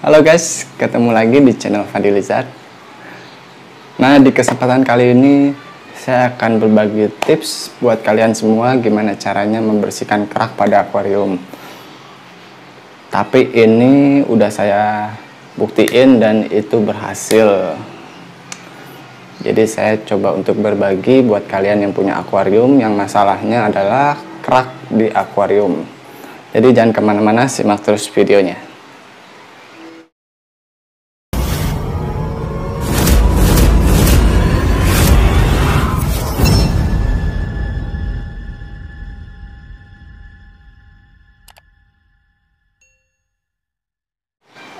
Halo guys, ketemu lagi di channel Fadilizard. Nah, di kesempatan kali ini saya akan berbagi tips buat kalian semua gimana caranya membersihkan kerak pada akuarium. Tapi ini udah saya buktiin dan itu berhasil. Jadi saya coba untuk berbagi buat kalian yang punya akuarium yang masalahnya adalah kerak di akuarium. Jadi jangan kemana-mana, simak terus videonya.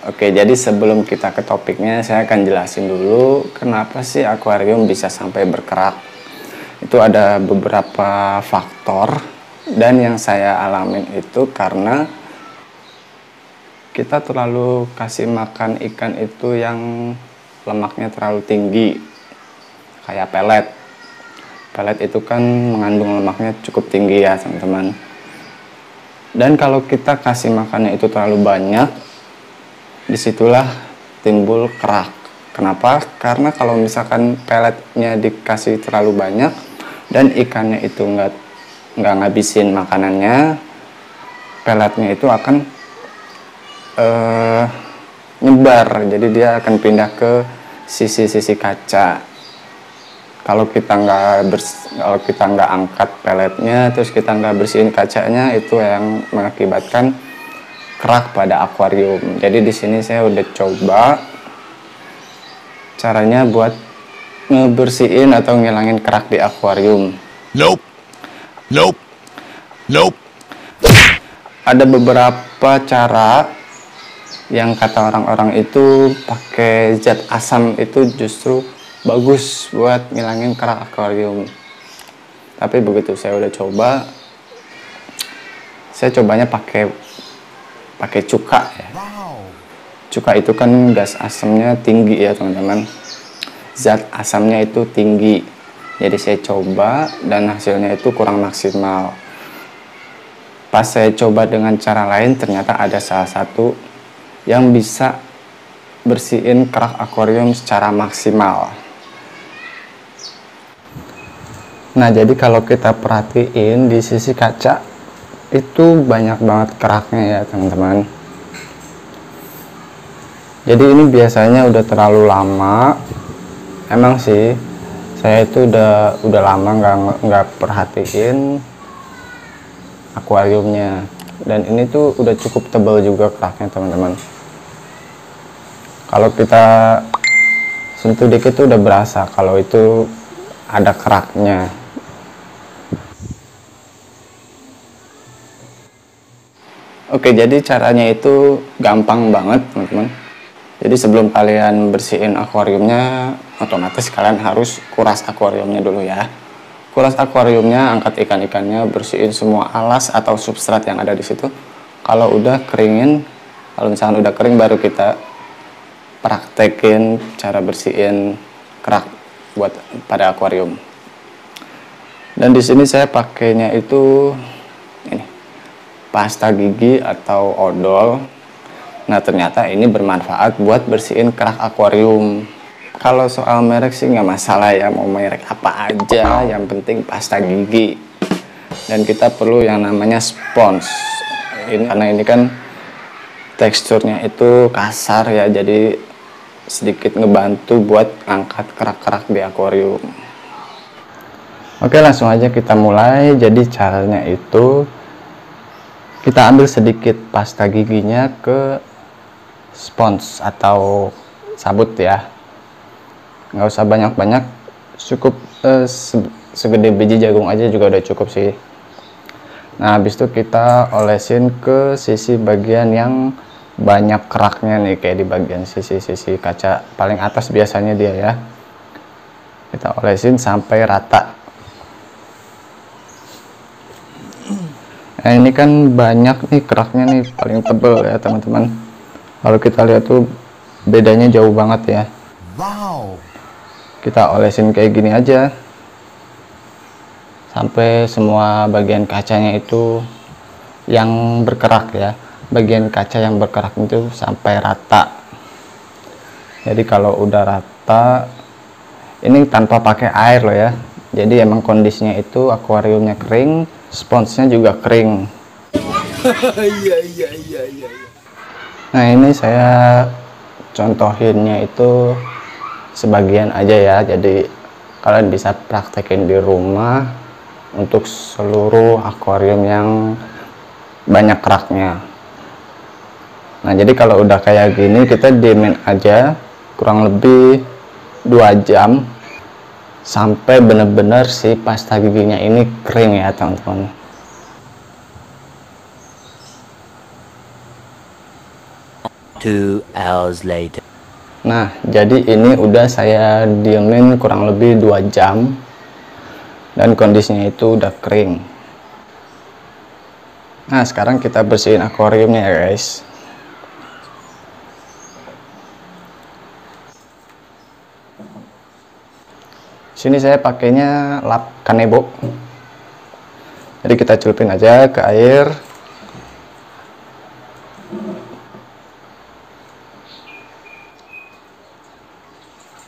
Oke, jadi sebelum kita ke topiknya, saya akan jelasin dulu kenapa sih akuarium bisa sampai berkerak. Itu ada beberapa faktor, dan yang saya alamin itu karena kita terlalu kasih makan ikan itu yang lemaknya terlalu tinggi, kayak pelet. Pelet itu kan mengandung lemaknya cukup tinggi ya teman-teman. Dan kalau kita kasih makannya itu terlalu banyak, disitulah timbul kerak. Kenapa? Karena kalau misalkan peletnya dikasih terlalu banyak dan ikannya itu nggak ngabisin makanannya, peletnya itu akan nyebar. Jadi dia akan pindah ke sisi-sisi kaca. Kalau kita nggak angkat peletnya, terus kita nggak bersihin kacanya, itu yang mengakibatkan kerak pada akuarium. Jadi di sini saya udah coba caranya buat ngebersihin atau ngilangin kerak di akuarium. Nope. Ada beberapa cara yang kata orang-orang itu pakai zat asam itu justru bagus buat ngilangin kerak akuarium. Tapi begitu saya udah coba, saya cobanya pakai cuka ya. Cuka itu kan gas asamnya tinggi ya teman-teman, zat asamnya itu tinggi. Jadi saya coba dan hasilnya itu kurang maksimal. Pas saya coba dengan cara lain, ternyata ada salah satu yang bisa bersihin kerak akuarium secara maksimal. Nah, jadi kalau kita perhatiin di sisi kaca itu banyak banget keraknya ya teman-teman. Jadi ini biasanya udah terlalu lama. Emang sih saya itu udah lama nggak perhatiin akuariumnya, dan ini tuh udah cukup tebal juga keraknya teman-teman. Kalau kita sentuh dikit tuh udah berasa kalau itu ada keraknya. Oke, jadi caranya itu gampang banget teman-teman. Jadi sebelum kalian bersihin akuariumnya, otomatis kalian harus kuras akuariumnya dulu ya. Kuras akuariumnya, angkat ikan-ikannya, bersihin semua alas atau substrat yang ada di situ. Kalau udah keringin, kalau misalnya udah kering, baru kita praktekin cara bersihin kerak buat pada akuarium. Dan di sini saya pakainya itu ini, pasta gigi atau odol. Nah, ternyata ini bermanfaat buat bersihin kerak akuarium. Kalau soal merek sih nggak masalah ya, mau merek apa aja, yang penting pasta gigi. Dan kita perlu yang namanya spons. Karena ini kan teksturnya itu kasar ya, jadi sedikit ngebantu buat angkat kerak-kerak di akuarium. Oke, langsung aja kita mulai. Jadi caranya itu kita ambil sedikit pasta giginya ke spons atau sabut ya, nggak usah banyak-banyak, cukup segede biji jagung aja juga udah cukup sih. Nah, habis itu kita olesin ke sisi bagian yang banyak keraknya nih, kayak di bagian sisi kaca paling atas biasanya dia ya. Kita olesin sampai rata. Nah, ini kan banyak nih keraknya nih, paling tebel ya teman-teman. Kalau kita lihat tuh bedanya jauh banget ya. Wow. Kita olesin kayak gini aja sampai semua bagian kacanya itu yang berkerak ya. bagian kaca yang berkerak itu sampai rata. Jadi kalau udah rata, ini tanpa pakai air loh ya. Jadi emang kondisinya itu akuariumnya kering, sponsnya juga kering. Nah ini saya contohinnya itu sebagian aja ya. Jadi kalian bisa praktekin di rumah untuk seluruh akuarium yang banyak keraknya. Nah jadi kalau udah kayak gini kita diemin aja kurang lebih 2 jam sampai bener-bener si pasta giginya ini kering ya teman-teman. Two hours later. Nah jadi ini udah saya diemin kurang lebih 2 jam dan kondisinya itu udah kering. Nah sekarang kita bersihin akuariumnya ya guys. Sini saya pakainya lap kanebo. Jadi kita celupin aja ke air.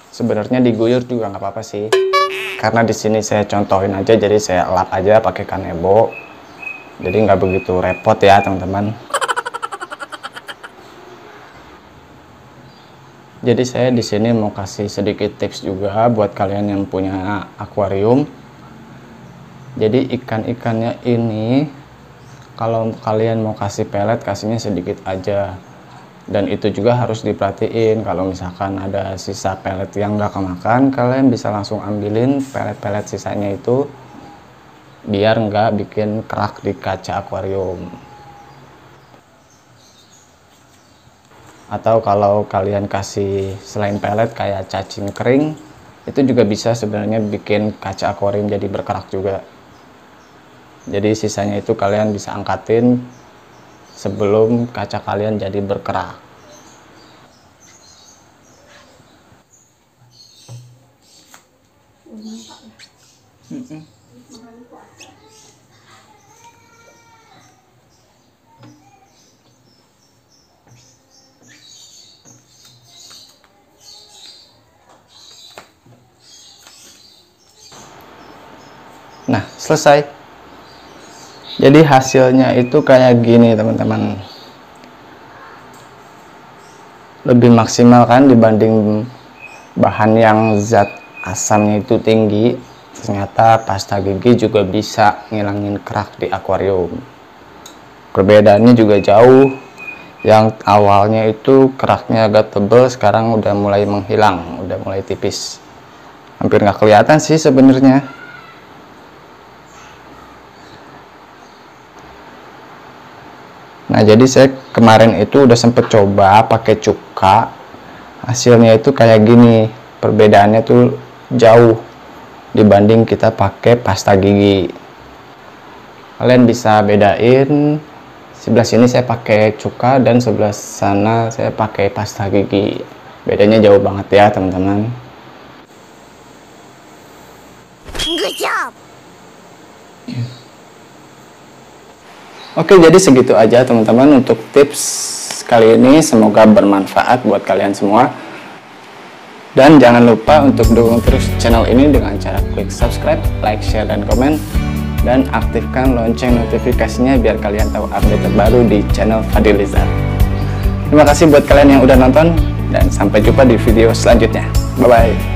Sebenarnya diguyur juga nggak apa-apa sih. Karena di sini saya contohin aja, jadi saya lap aja pakai kanebo. Jadi nggak begitu repot ya teman-teman. Jadi saya di sini mau kasih sedikit tips juga buat kalian yang punya akuarium. Jadi ikan-ikannya ini kalau kalian mau kasih pelet, kasihnya sedikit aja. Dan itu juga harus diperhatiin, kalau misalkan ada sisa pelet yang nggak kemakan, kalian bisa langsung ambilin pelet-pelet sisanya itu biar nggak bikin kerak di kaca akuarium. Atau kalau kalian kasih selain pelet kayak cacing kering, itu juga bisa sebenarnya bikin kaca akuarium jadi berkerak juga. Jadi sisanya itu kalian bisa angkatin sebelum kaca kalian jadi berkerak. Nah, selesai. Jadi hasilnya itu kayak gini teman-teman. Lebih maksimal kan dibanding bahan yang zat asamnya itu tinggi. Ternyata pasta gigi juga bisa ngilangin kerak di akuarium. Perbedaannya juga jauh. Yang awalnya itu keraknya agak tebal, sekarang udah mulai menghilang, udah mulai tipis. Hampir nggak kelihatan sih sebenarnya. Nah jadi saya kemarin itu udah sempet coba pakai cuka, hasilnya itu kayak gini, perbedaannya tuh jauh dibanding kita pakai pasta gigi. Kalian bisa bedain, sebelah sini saya pakai cuka dan sebelah sana saya pakai pasta gigi. Bedanya jauh banget ya teman-teman. Good job. Oke, jadi segitu aja teman-teman untuk tips kali ini. Semoga bermanfaat buat kalian semua. Dan jangan lupa untuk dukung terus channel ini dengan cara klik subscribe, like, share, dan komen. Dan aktifkan lonceng notifikasinya biar kalian tahu update terbaru di channel Fadilizar. Terima kasih buat kalian yang udah nonton. Dan sampai jumpa di video selanjutnya. Bye-bye.